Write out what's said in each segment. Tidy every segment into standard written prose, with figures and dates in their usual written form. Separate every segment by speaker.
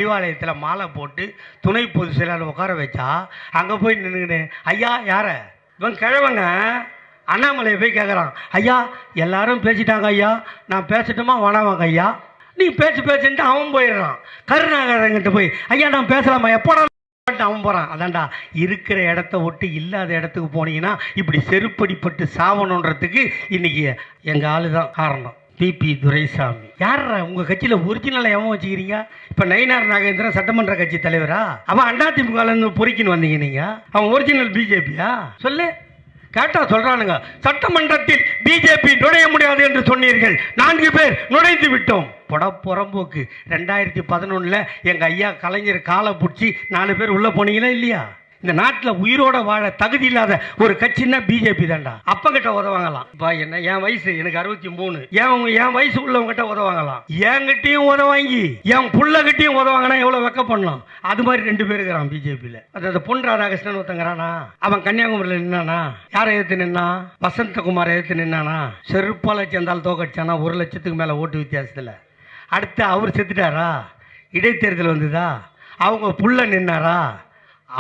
Speaker 1: அறிவாலயத்தில் மாலை போட்டு துணை பொதுச் செயலாளர் உட்கார வச்சா அங்கே போய் நின்றுக்கினேன். ஐயா யார இவன் கிழவங்க அண்ணாமலையை போய் கேட்குறான், ஐயா எல்லாரும் பேசிட்டாங்க ஐயா, நான் பேசட்டுமா வேணாமாங்க ஐயா? நீ பேசுன்ட்டு அவன் போயிடுறான். கருணாகரங்கிட்ட போய் ஐயா நான் பேசலாமா, எப்போடா அவன் போகிறான். அதான்டா இருக்கிற இடத்த விட்டு இல்லாத இடத்துக்கு போனீங்கன்னா இப்படி செருப்படிப்பட்டு சாவணுன்றதுக்கு இன்னைக்கு எங்கள் ஆளு தான் காரணம். பிபி துரைசாமி யாரா உங்கள் கட்சியில் ஒரிஜினலாக எவன் வச்சுக்கிறீங்க? இப்போ நயினார் நாகேந்திரன் சட்டமன்ற கட்சி தலைவரா? அவன் அதிமுகலேருந்து பொறிக்கின்னு வந்தீங்க நீங்கள். அவன் ஒரிஜினல் பிஜேபியா? சொல்லு. கேட்டா சொல்றானுங்க, சட்டமன்றத்தில் பிஜேபி நுழைய முடியாது என்று சொன்னீர்கள், 4 பேர் நுழைந்து விட்டோம். புறம்போக்கு 2011 எங்க ஐயா கலைஞர் காலை பிடிச்சி 4 பேர் உள்ள போனீங்களா இல்லையா? இந்த நாட்டில் உயிரோட வாழ தகுதி இல்லாத ஒரு கட்சின்னா பிஜேபி தான்டா. அப்பங்கிட்ட உதவாங்களாம். இப்போ என்ன என் வயசு எனக்கு 63, என் வயசு உள்ளவங்கிட்ட உதவாங்களாம். என்கிட்டையும் உதவாங்கி என் புள்ளகிட்டையும் உதவாங்கன்னா எவ்வளோ வெக்க பண்ணலாம். அது மாதிரி 2 பேர் இருக்கிறான் பிஜேபியில். அந்த பொன் ராதாகிருஷ்ணன் ஒருத்தங்கிறானா, அவன் கன்னியாகுமரியில் நின்னானா, யாரை எதிர்த்து நின்னா? வசந்தகுமாரை எதிர்த்து நின்னானா? செருப்பால சேர்ந்தால் தோக்கடிச்சானா 1 லட்சத்துக்கு மேலே ஓட்டு வித்தியாசத்தில். அடுத்து அவர் செத்துட்டாரா? இடைத்தேர்தல் வந்ததா? அவங்க புள்ள நின்னாரா?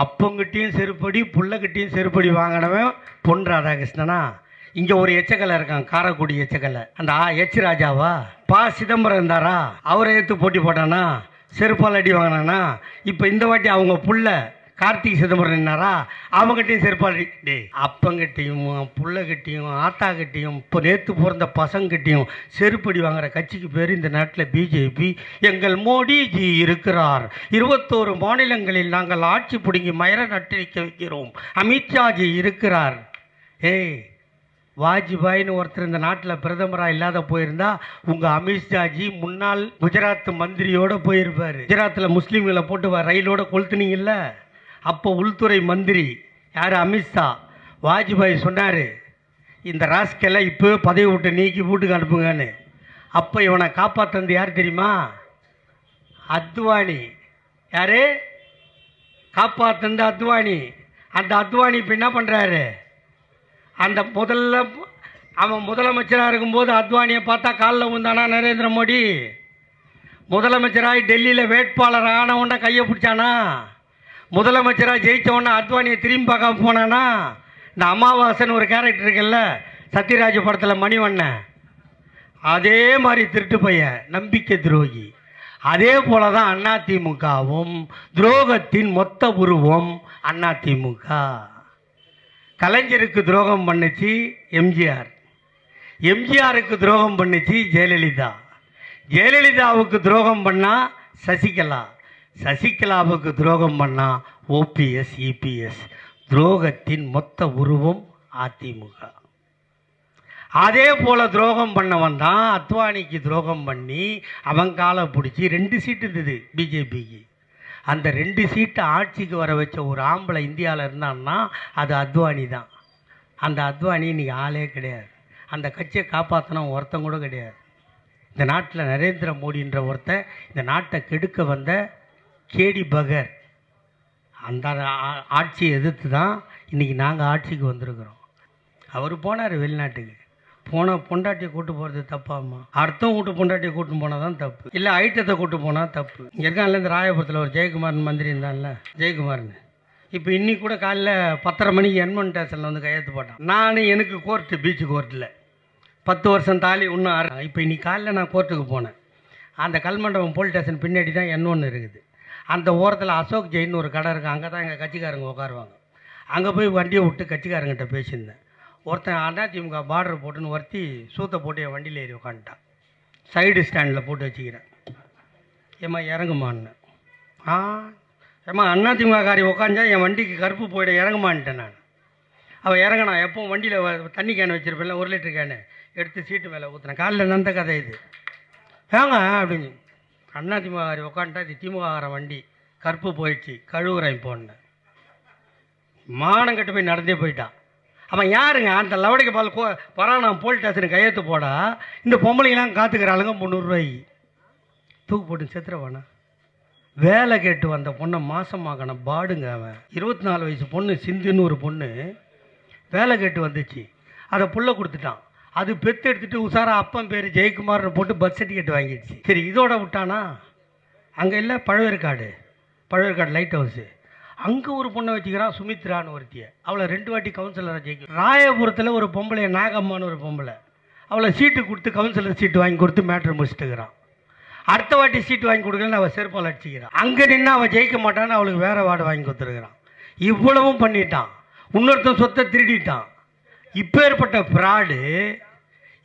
Speaker 1: அப்பங்கிட்டையும் செருப்படி புள்ளகிட்டையும் செருப்படி வாங்கினவன் பொன் ராதாகிருஷ்ணனா? இங்கே ஒரு எச்சக்கலை இருக்கான், காரைக்குடி எச்சக்கலை. அந்த எச் ராஜாவா? சிதம்பரம் இருந்தாரா? அவரை எடுத்து போட்டி போட்டானா? செருப்பால் அடி வாங்கினானா? இப்போ இந்த வாட்டி அவங்க புள்ள கார்த்திக் சிதம்பரம் நின்னாரா? அவங்ககிட்டையும் செருப்பால் அடி. டே அப்பங்கிட்டையும் புள்ளகிட்டையும் ஆத்தாக்கிட்டையும் இப்போ நேற்று பிறந்த பசங்கிட்டையும் செருப்படி வாங்குற கட்சிக்கு பேர் இந்த நாட்டில் பிஜேபி. எங்கள் மோடிஜி இருக்கிறார், 21 மாநிலங்களில் நாங்கள் ஆட்சி பிடுங்கி மயிர நட்டிருக்க வைக்கிறோம், அமித்ஷாஜி இருக்கிறார். ஏய் வாஜ்பாயின்னு ஒருத்தர் இந்த நாட்டில் பிரதமராக இல்லாத போயிருந்தா உங்கள் அமித்ஷாஜி முன்னாள் குஜராத் மந்திரியோடு போயிருப்பார். குஜராத்தில் முஸ்லீம்களை போட்டு ரயிலோட கொளுத்துனீங்கல்ல, அப்போ உள்துறை மந்திரி யார்? அமித்ஷா. வாஜ்பாய் சொன்னார், இந்த ராஸ்கெல்லாம் இப்போ பதவி விட்டு நீக்கி வீட்டுக்கு அனுப்புங்கன்னு. அப்போ இவனை காப்பாற்றுறது யார் தெரியுமா? அத்வானி. யார் காப்பாற்றுறது? அத்வானி. அந்த அத்வானி இப்போ என்ன பண்ணுறாரு? அந்த அவன் முதலமைச்சராக இருக்கும்போது அத்வானியை பார்த்தா காலில் வந்தானா நரேந்திர மோடி? முதலமைச்சராக டெல்லியில் வேட்பாளர் ஆனவொன்னே கையை பிடிச்சானா? முதலமைச்சராக ஜெயித்தவொன்னே அத்வானியை திரும்பி பார்க்க போனானா? இந்த அமாவாசைன்னு ஒரு கேரக்டர் இருக்குல்ல சத்யராஜ் படத்தில் மணிவண்ணன், அதே மாதிரி திருட்டு பையன், நம்பிக்கை துரோகி. அதே போல தான் அதிமுகவும் துரோகத்தின் மொத்த உருவம் அதிமுக. கலைஞருக்கு துரோகம் பண்ணுச்சு எம்ஜிஆர், எம்ஜிஆருக்கு துரோகம் பண்ணுச்சு ஜெயலலிதா, ஜெயலலிதாவுக்கு துரோகம் பண்ணா சசிகலா, சசிகலாவுக்கு துரோகம் பண்ணா ஓபிஎஸ் இபிஎஸ். துரோகத்தின் மொத்த உருவம் அதிமுக. அதே போல் துரோகம் பண்ணவன் தான் அத்வானிக்கு துரோகம் பண்ணி அவன் காலை பிடிச்சி 2 சீட்டு இருந்தது பிஜேபிக்கு. அந்த 2 சீட்டை ஆட்சிக்கு வர வச்ச ஒரு ஆம்பளை இந்தியாவில் இருந்தான்னா அது அத்வானி தான். அந்த அத்வானி இன்றைக்கி ஆளே கிடையாது. அந்த கட்சியை காப்பாற்றின ஒருத்தன் கூட கிடையாது. இந்த நாட்டில் நரேந்திர மோடின்ற ஒருத்தன் இந்த நாட்டை கெடுக்க வந்த கேடி பகர், அந்த ஆட்சியை எதிர்த்து தான் இன்றைக்கி நாங்கள் ஆட்சிக்கு வந்திருக்கிறோம். அவர் போனார் வெளிநாட்டுக்கு, பொண்டாட்டியை கூட்டு போகிறது தப்பாம்மா? அடுத்தவங்க வீட்டு பொண்டாட்டியை கூட்டு போனால் தான் தப்பு, இல்லை ஐட்டத்தை கூட்டு போனால் தப்பு. இங்கே இருக்கான்ல இந்த ராயபுரத்தில் ஒரு ஜெயக்குமார் மந்திரி இருந்தான்ல ஜெயக்குமார்னு, இப்போ இன்னைக்கு கூட காலையில் 10:30 மணிக்கு என்மன் ஸ்டேஷனில் வந்து கையெழுத்து போட்டான். நான் எனக்கு கோர்ட்டு பீச்சு கோர்ட்டில் 10 வருஷம் தாலி இன்னும். இப்போ இன்னைக்கு காலையில் நான் கோர்ட்டுக்கு போனேன். அந்த கல்மண்டபம் போலீஸ் ஸ்டேஷன் பின்னாடி தான் N1 இருக்குது. அந்த ஓரத்தில் அசோக் ஜெயின் ஒரு கடை இருக்குது, அங்கே தான் எங்கள் கட்சிக்காரங்க உட்காருவாங்க. அங்கே போய் வண்டியை விட்டு கட்சிக்காரங்கிட்ட பேசியிருந்தேன். ஒருத்தன் அதிமுக பார்டர் போட்டுன்னு ஒருத்தி சூத்தை போட்டு என் வண்டியில் ஏறி உட்காந்துட்டான். சைடு ஸ்டாண்டில் போட்டு வச்சுக்கிறேன். ஏம்மா இறங்குமான்னு. ஏம்மா அதிமுக காரி உட்காந்தா என் வண்டிக்கு கருப்பு போயிட இறங்குமான்ட்டேன் நான். அவள் இறங்கினா எப்பவும் வண்டியில் தண்ணி கேன் வச்சுருப்பேன்ல 1 லிட்டர் கேனு எடுத்து சீட்டு மேலே ஊற்றுனேன். காலையில் நந்த கதை இது ஏங்க அப்படின்னு. அதிமுக காரி உட்காந்துட்டா இது திமுக வண்டி கருப்பு போயிடுச்சு கழுவுறேன் போன்னு. மானம் கட்டு போய் நடந்தே போயிட்டான். அவன் யாருங்க? அந்த லவடிக்க பால் பராணம் போலீஸ் ஸ்டேஷனுக்கு கையெழுத்து போடா இந்த பொம்பளைங்களாம் காத்துக்கிறாளுங்க 300 ரூபாய்க்கு. தூக்கு போட்டு செத்துறவானா? வேலை கேட்டு வந்த பொண்ணை மாசமாகணும் பாடுங்க. அவன் 24 வயசு பொண்ணு சிந்துன்னு ஒரு பொண்ணு வேலை கேட்டு வந்துச்சு. அதை புள்ள கொடுத்துட்டான். அது பெற்று எடுத்துட்டு உசாரா அப்பன் பேர் ஜெயக்குமார்னு போட்டு பர்த் சர்டிஃபிகேட் வாங்கிடுச்சு. சரி இதோட விட்டானா? அங்கே இல்லை பழவேற்காடு லைட் ஹவுஸு, அங்கே ஒரு பொண்ணை வச்சுக்கிறான் சுமித்ரான்னு ஒருத்தியை. அவளை 2 வாட்டி கவுன்சிலரை ஜெயிக்கும். ராயபுரத்தில் ஒரு பொம்பளை நாகம்மான்னு ஒரு பொம்பளை, அவளை சீட்டு கொடுத்து கவுன்சிலர் சீட்டு வாங்கி கொடுத்து மேட்ரு முடிச்சுட்டுக்கிறான். அடுத்த வாட்டி சீட்டு வாங்கி கொடுக்கலன்னு அவள் செருப்பால் அடிச்சுக்கிறான். அங்கே நின்று அவள் ஜெயிக்க மாட்டான்னு அவளுக்கு வேறு வார்டு வாங்கி கொடுத்துருக்குறான். இவ்வளவும் பண்ணிட்டான். இன்னொருத்தன் சொத்தை திருடிட்டான். இப்போ ஏற்பட்ட ஃப்ராடு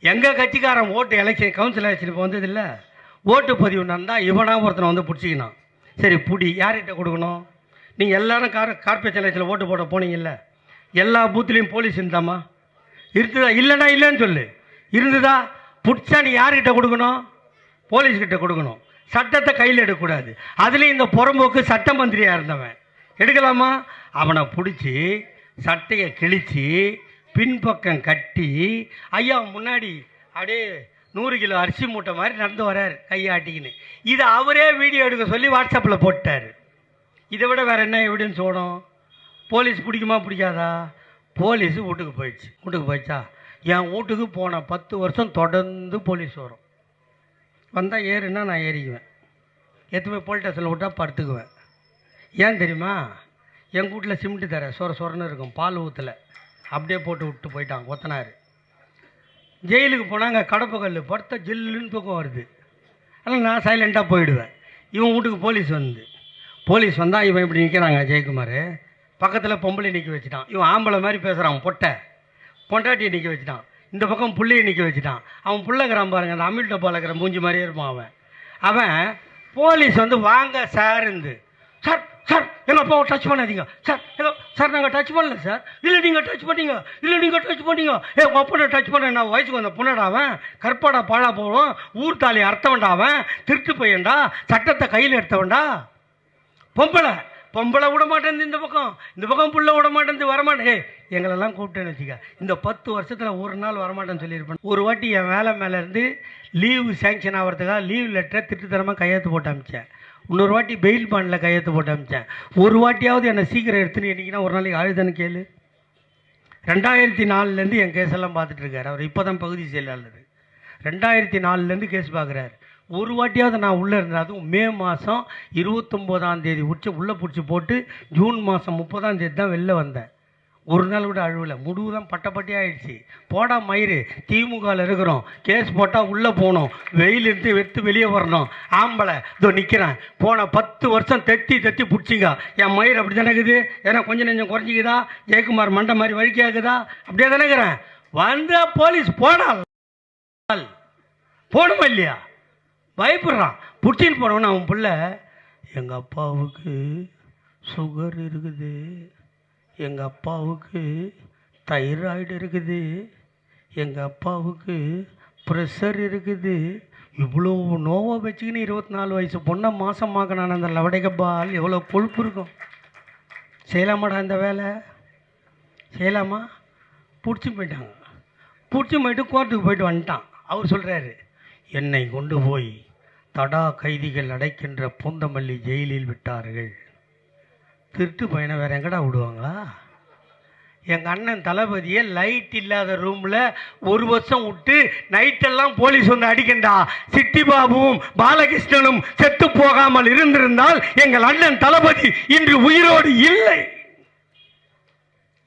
Speaker 1: எங்கள் கட்சிக்காரன் ஓட்டு எலெக்ஷன் கவுன்சில் எலெக்ஷன் இப்போ வந்ததில்லை, ஓட்டு பதிவு நடந்தால் இவனாக ஒருத்தனை வந்து பிடிச்சிக்கணும். சரி புடி, யார்கிட்ட கொடுக்கணும்? நீங்கள் எல்லோரும் கார்பரேஷன் எலெக்ஷனில் ஓட்டு போட போனீங்கல்ல, எல்லா பூத்துலேயும் போலீஸ் இருந்தாமா? இருக்குதா? இல்லைன்னா இல்லைன்னு சொல்லு. இருந்ததா? பிடிச்சா நீ யார்கிட்ட கொடுக்கணும்? போலீஸ்கிட்ட கொடுக்கணும். சட்டத்தை கையில் எடுக்கக்கூடாது. அதுலேயும் இந்த புறம்போக்கு சட்ட மந்திரியாக இருந்தவன் எடுக்கலாமா? அவனை பிடிச்சி சட்டையை கிழித்து பின்பக்கம் கட்டி ஐயா முன்னாடி அப்படியே 100 கிலோ அரிசி மூட்டை மாதிரி நடந்து வர்றார் கையாட்டிக்கின்னு. இதை அவரே வீடியோ எடுக்க சொல்லி வாட்ஸ்அப்பில் போட்டார். இதை விட வேறு என்ன எவிடன்ஸ் ஓடும்? போலீஸ் பிடிக்குமா பிடிக்காதா? போலீஸு வீட்டுக்கு போயிடுச்சா? என் வீட்டுக்கு போன 10 வருஷம் தொடர்ந்து போலீஸ் வரும். வந்தால் ஏறுன்னா நான் ஏறிக்குவேன், எத்தனை போலீஸ் ஸ்டேஷனில் விட்டால் படுத்துக்குவேன். ஏன் தெரியுமா? எங்கள் வீட்டில் சிமெண்ட்டு தர சொரன்னு இருக்கும், பால் ஊற்றலை, அப்படியே போட்டு விட்டு போயிட்டான் கொத்தனார். ஜெயிலுக்கு போனால் அங்கே கடப்பை கல் படுத்த ஜில்லுன்னு தூக்கம் வருது. அதனால் நான் சைலண்ட்டாக போயிடுவேன். இவன் வீட்டுக்கு போலீஸ் வந்தால் இவன் இப்படி நிற்கிறாங்க ஜெயக்குமார், பக்கத்தில் பொம்பளை நிற்க வச்சுட்டான். இவன் ஆம்பளை மாதிரி பேசுகிறான், பொண்டாட்டியை நிற்க வச்சுட்டான். இந்த பக்கம் புள்ளையை நிற்க வச்சுட்டான். அவன் பிள்ளைக்கிறான் பாருங்க, அந்த அமில் டப்பாவில் இருக்கிற மூஞ்சி மாதிரியே இருப்பான் அவன். போலீஸ் வந்து வாங்க சார் இருந்து, சார் எங்கள் அப்பாவை டச் பண்ணாதீங்க சார். ஹலோ சார், நாங்கள் டச் பண்ணல சார். இல்லை நீங்கள் டச் பண்ணீங்க. உங்கள் அப்பனை டச் பண்ண நான் வயசுக்கு வந்த பொண்ணடாவன், கற்பாடா பாழா போவோம், ஊர் தாலி அர்த்தவன்டாவன், திருட்டு பையன்டா, சட்டத்தை கையில் எடுத்தவன்டா. பொம்பளை விட மாட்டேன், இந்த பக்கம் புள்ள விட மாட்டேன், வரமாட்டேன். எங்களெல்லாம் கூப்பிட்டேன்னு வச்சுக்க, இந்த 10 வருஷத்தில் ஒரு நாள் வரமாட்டேன்னு சொல்லியிருப்பேன். ஒரு வாட்டி என் மேலேருந்து லீவு சேங்ஷன் ஆகிறதுக்காக லீவ் லெட்டரை திருட்டுத்தனமாக கையெழுத்து போட்டு அமிச்சேன். இன்னொரு வாட்டி பெயில் பாண்டில் கையெழுத்து போட்டு அமிச்சேன். ஒரு வாட்டியாவது என்னை சீக்கிரம் எடுத்துன்னு என்னைக்குன்னா ஒரு நாளைக்கு ஆயுதன்னு கேளு. 2004 என் கேஸெல்லாம் பார்த்துட்ருக்காரு அவர். இப்போ தான் பகுதி செயலாளர். 2004 கேஸ் பார்க்குறாரு. ஒரு வாட்டியாவது நான் உள்ளே இருந்தேன். அதுவும் மே மாதம் 29 உள்ளே பிடிச்சி போட்டு ஜூன் மாதம் 30 தான் வெளில வந்தேன். ஒரு நாள் கூட அழுவலை. முழுவதும் பட்டப்பட்டியாகிடுச்சு. போடா மயிறு, திமுகவில் இருக்கிறோம், கேஸ் போட்டால் உள்ளே போகணும், வெயில் இருந்து வெத்து வெளியே வரணும், ஆம்பளை இதோ நிற்கிறேன். போன 10 வருஷம் தெத்தி பிடிச்சிங்க. என் மயிறு அப்படி தானே இருக்குது. ஏன்னா கொஞ்சம் நெஞ்சம் குறைஞ்சிக்குதா? ஜெயக்குமார் மண்டை மாதிரி வழிக்காக்குதா? அப்படியே தானே இருக்கிறேன். வந்தால் போலீஸ் போகணுமா இல்லையா? பயப்படுறான். பிடிச்சின்னு போனவன அவன் பிள்ளை, எங்கள் அப்பாவுக்கு சுகர் இருக்குது, எங்கள் அப்பாவுக்கு தைராய்டு இருக்குது, எங்கள் அப்பாவுக்கு ப்ரெஷர் இருக்குது, இவ்வளோ நோவை வச்சுக்கின்னு 24 வயசு பொண்ணை மாதமாக்கினான். அந்த லவடைக்கப்பால் எவ்வளோ கொழுப்பு இருக்கும். செய்யலாமாடா இந்த வேலை? செய்யலாமா? பிடிச்சி போயிட்டு கோர்ட்டுக்கு போயிட்டு வந்துட்டான். அவர் சொல்கிறாரு, என்னை கொண்டு போய் தடா கைதிகள் அடைக்கின்ற பூந்தமல்லி ஜெயிலில் விட்டார்கள். திருட்டு பையனை வேறு எங்கடா விடுவாங்களா? எங்கள் அண்ணன் தளபதியை லைட் இல்லாத ரூமில் 1 வருஷம் விட்டு நைட்டெல்லாம் போலீஸ் வந்து அடிக்கண்டா. சிட்டி பாபுவும் பாலகிருஷ்ணனும் செத்து போகாமல் இருந்திருந்தால் எங்கள் அண்ணன் தளபதி இன்று உயிரோடு இல்லை.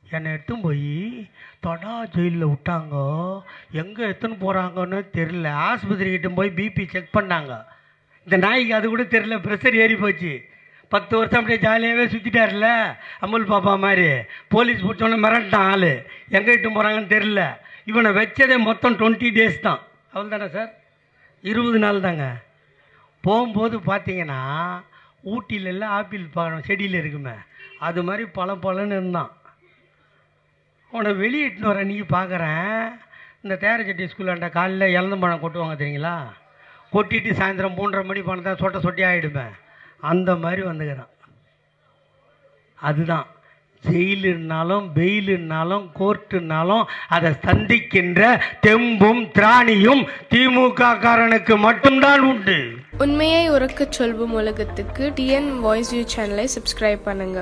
Speaker 1: என்னை எடுத்துன்னு போய் தடா ஜெயிலில் விட்டாங்க. எங்கே எடுத்துன்னு போகிறாங்கன்னு தெரில. ஆஸ்பத்திரிக்கிட்ட போய் பிபி செக் பண்ணாங்க. இந்த நாய்க்கு அது கூட தெரில, ப்ரெஷர் ஏறி போச்சு. 10 வருஷம் அப்படியே ஜாலியாகவே சுற்றிட்டார்ல அமுல் பாப்பா மாதிரி. போலீஸ் பிடிச்சோன்னே மிரட்டான் ஆள். எங்கே இட்டு போகிறாங்கன்னு தெரில. இவனை வச்சதே மொத்தம் 20 days தான். அவள் தானே சார்? 20 நாள் தாங்க. போகும்போது பார்த்தீங்கன்னா ஊட்டிலெல்லாம் ஆப்பிள் பழம் செடியில் இருக்குமே, அது மாதிரி பழன்னு இருந்தான். உன்னை வெளியிட்டுன்னு வர அன்றைக்கி பார்க்குறேன். இந்த தேரச்சட்டி ஸ்கூலாண்ட காலையில் இளந்தம்பழம் கொட்டுவாங்க தெரியுங்களா? கொட்டிட்டு சாயந்தரம் 3:30 மணி போனதா சொட்டி ஆகிடுவேன். அந்த மாதிரி வந்துக்கிறான். அதுதான் ஜெயிலுன்னாலும் பெயிலுன்னாலும் கோர்ட்டுனாலும் அதை சந்திக்கின்ற தெம்பும் திராணியும் திமுக காரனுக்கு மட்டும்தான் உண்டு.
Speaker 2: உண்மையை உறக்கச் சொல்வும் உலகத்துக்கு டிஎன் வாய்ஸ் யூ சேனலை சப்ஸ்கிரைப் பண்ணுங்க.